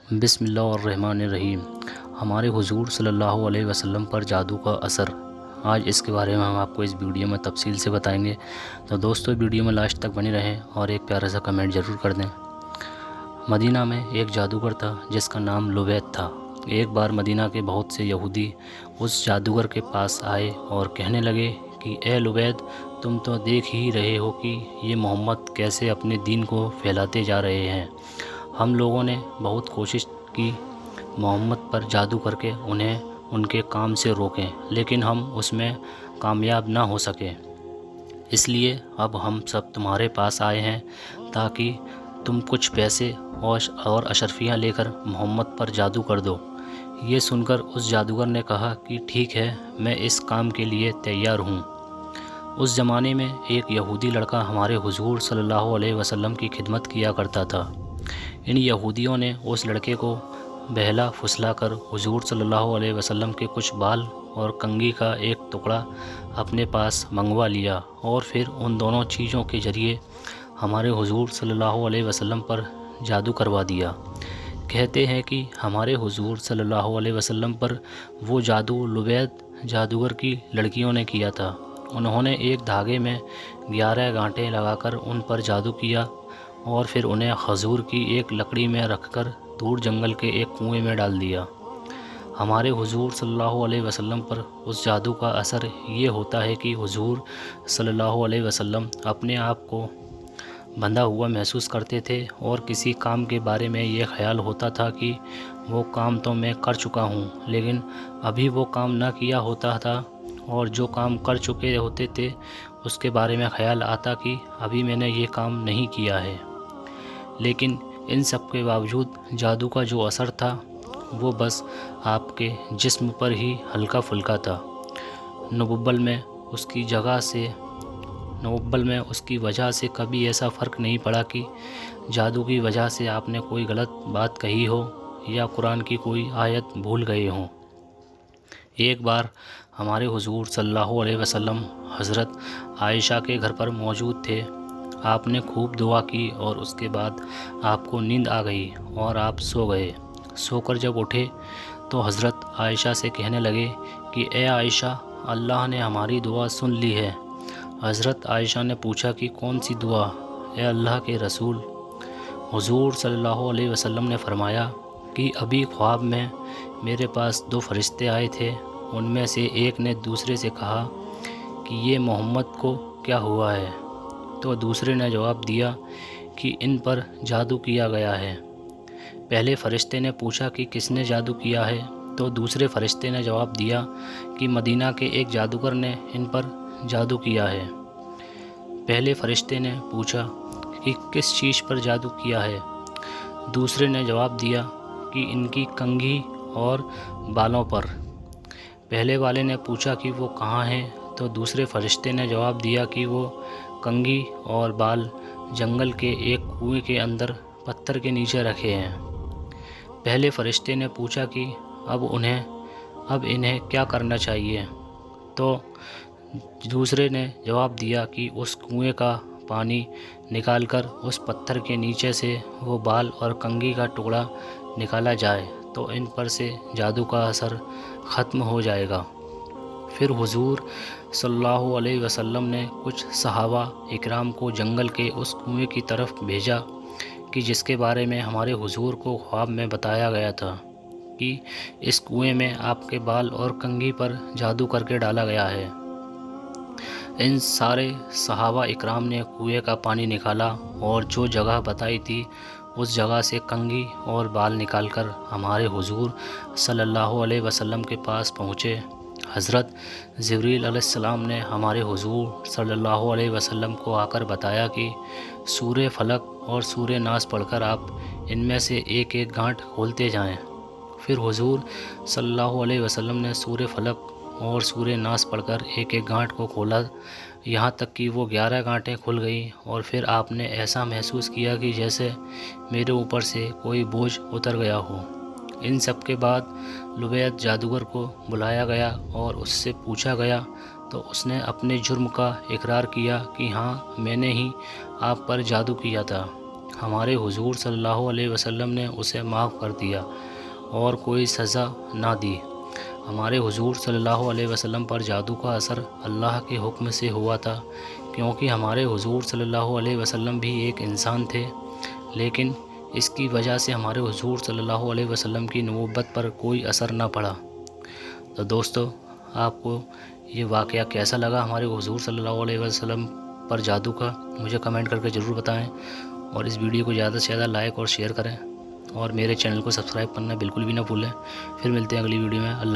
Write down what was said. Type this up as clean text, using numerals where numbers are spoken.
بسم اللہ الرحمن الرحیم۔ ہمارے حضور صلی اللہ علیہ وسلم پر جادو کا اثر، آج اس کے بارے میں ہم آپ کو اس ویڈیو میں تفصیل سے بتائیں گے۔ تو دوستو ویڈیو میں لاسٹ تک بنے رہیں اور ایک پیارا سا کمنٹ ضرور کر دیں۔ مدینہ میں ایک جادوگر تھا جس کا نام لبید تھا۔ ایک بار مدینہ کے بہت سے یہودی اس جادوگر کے پاس آئے اور کہنے لگے کہ اے لبید، تم تو دیکھ ہی رہے ہو کہ یہ محمد کیسے اپنے دین کو پھیلاتے جا رہے ہیں۔ ہم لوگوں نے بہت کوشش کی محمد پر جادو کر کے انہیں ان کے کام سے روکیں، لیکن ہم اس میں کامیاب نہ ہو سکے۔ اس لیے اب ہم سب تمہارے پاس آئے ہیں تاکہ تم کچھ پیسے اور اشرفیاں لے کر محمد پر جادو کر دو۔ یہ سن کر اس جادوگر نے کہا کہ ٹھیک ہے، میں اس کام کے لیے تیار ہوں۔ اس زمانے میں ایک یہودی لڑکا ہمارے حضور صلی اللہ علیہ وسلم کی خدمت کیا کرتا تھا۔ ان یہودیوں نے اس لڑکے کو بہلا پھسلا کر حضور صلی اللہ علیہ وسلم کے کچھ بال اور کنگھی کا ایک ٹکڑا اپنے پاس منگوا لیا، اور پھر ان دونوں چیزوں کے ذریعے ہمارے حضور صلی اللہ علیہ وسلم پر جادو کروا دیا۔ کہتے ہیں کہ ہمارے حضور صلی اللہ علیہ وسلم پر وہ جادو لبید جادوگر کی لڑکیوں نے کیا تھا۔ انہوں نے ایک دھاگے میں 11 گانٹھیں لگا کر ان پر جادو کیا اور پھر انہیں کھجور کی ایک لکڑی میں رکھ کر دور جنگل کے ایک کنویں میں ڈال دیا۔ ہمارے حضور صلی اللہ علیہ وسلم پر اس جادو کا اثر یہ ہوتا ہے کہ حضور صلی اللہ علیہ وسلم اپنے آپ کو بندھا ہوا محسوس کرتے تھے، اور کسی کام کے بارے میں یہ خیال ہوتا تھا کہ وہ کام تو میں کر چکا ہوں، لیکن ابھی وہ کام نہ کیا ہوتا تھا، اور جو کام کر چکے ہوتے تھے اس کے بارے میں خیال آتا کہ ابھی میں نے یہ کام نہیں کیا ہے۔ لیکن ان سب کے باوجود جادو کا جو اثر تھا وہ بس آپ کے جسم پر ہی ہلکا پھلکا تھا۔ نوبل میں اس کی وجہ سے کبھی ایسا فرق نہیں پڑا کہ جادو کی وجہ سے آپ نے کوئی غلط بات کہی ہو یا قرآن کی کوئی آیت بھول گئے ہوں۔ ایک بار ہمارے حضور صلی اللہ علیہ وسلم حضرت عائشہ کے گھر پر موجود تھے۔ آپ نے خوب دعا کی اور اس کے بعد آپ کو نیند آ گئی اور آپ سو گئے۔ سو کر جب اٹھے تو حضرت عائشہ سے کہنے لگے کہ اے عائشہ، اللہ نے ہماری دعا سن لی ہے۔ حضرت عائشہ نے پوچھا کہ کون سی دعا اے اللہ کے رسول؟ حضور صلی اللہ علیہ وسلم نے فرمایا کہ ابھی خواب میں میرے پاس 2 فرشتے آئے تھے۔ ان میں سے ایک نے دوسرے سے کہا کہ یہ محمد کو کیا ہوا ہے؟ تو دوسرے نے جواب دیا کہ ان پر جادو کیا گیا ہے۔ پہلے فرشتے نے پوچھا کہ کس نے جادو کیا ہے؟ تو دوسرے فرشتے نے جواب دیا کہ مدینہ کے ایک جادوگر نے ان پر جادو کیا ہے۔ پہلے فرشتے نے پوچھا کہ کس چیز پر جادو کیا ہے؟ دوسرے نے جواب دیا کہ ان کی کنگھی اور بالوں پر۔ پہلے والے نے پوچھا کہ وہ کہاں ہیں؟ تو دوسرے فرشتے نے جواب دیا کہ وہ کنگھی اور بال جنگل کے ایک کنویں کے اندر پتھر کے نیچے رکھے ہیں۔ پہلے فرشتے نے پوچھا کہ اب انہیں کیا کرنا چاہیے؟ تو دوسرے نے جواب دیا کہ اس کنویں کا پانی نکال کر اس پتھر کے نیچے سے وہ بال اور کنگھی کا ٹکڑا نکالا جائے تو ان پر سے جادو کا اثر ختم ہو جائے گا۔ پھر حضور صلی اللہ علیہ وسلم نے کچھ صحابہ اکرام کو جنگل کے اس کنویں کی طرف بھیجا کہ جس کے بارے میں ہمارے حضور کو خواب میں بتایا گیا تھا کہ اس کنویں میں آپ کے بال اور کنگھی پر جادو کر کے ڈالا گیا ہے۔ ان سارے صحابہ اکرام نے کنویں کا پانی نکالا اور جو جگہ بتائی تھی اس جگہ سے کنگھی اور بال نکال کر ہمارے حضور صلی اللہ علیہ وسلم کے پاس پہنچے۔ حضرت جبریل علیہ السلام نے ہمارے حضور صلی اللہ علیہ وسلم کو آ کر بتایا کہ سورہ فلق اور سورہ ناس پڑھ کر آپ ان میں سے ایک ایک گانٹھ کھولتے جائیں۔ پھر حضور صلی اللہ علیہ وسلم نے سورہ فلق اور سورہ ناس پڑھ کر ایک ایک گانٹھ کو کھولا، یہاں تک کہ وہ 11 گانٹھیں کھل گئیں، اور پھر آپ نے ایسا محسوس کیا کہ جیسے میرے اوپر سے کوئی بوجھ اتر گیا ہو۔ ان سب کے بعد لبید جادوگر کو بلایا گیا اور اس سے پوچھا گیا تو اس نے اپنے جرم کا اقرار کیا کہ ہاں، میں نے ہی آپ پر جادو کیا تھا۔ ہمارے حضور صلی اللہ علیہ وسلم نے اسے معاف کر دیا اور کوئی سزا نہ دی۔ ہمارے حضور صلی اللہ علیہ وسلم پر جادو کا اثر اللہ کے حکم سے ہوا تھا، کیونکہ ہمارے حضور صلی اللہ علیہ وسلم بھی ایک انسان تھے، لیکن اس کی وجہ سے ہمارے حضور صلی اللہ علیہ وسلم کی نبوت پر کوئی اثر نہ پڑا۔ تو دوستو، آپ کو یہ واقعہ کیسا لگا ہمارے حضور صلی اللہ علیہ وسلم پر جادو کا؟ مجھے کمنٹ کر کے ضرور بتائیں، اور اس ویڈیو کو زیادہ سے زیادہ لائک اور شیئر کریں، اور میرے چینل کو سبسکرائب کرنا بالکل بھی نہ بھولیں۔ پھر ملتے ہیں اگلی ویڈیو میں۔ اللہ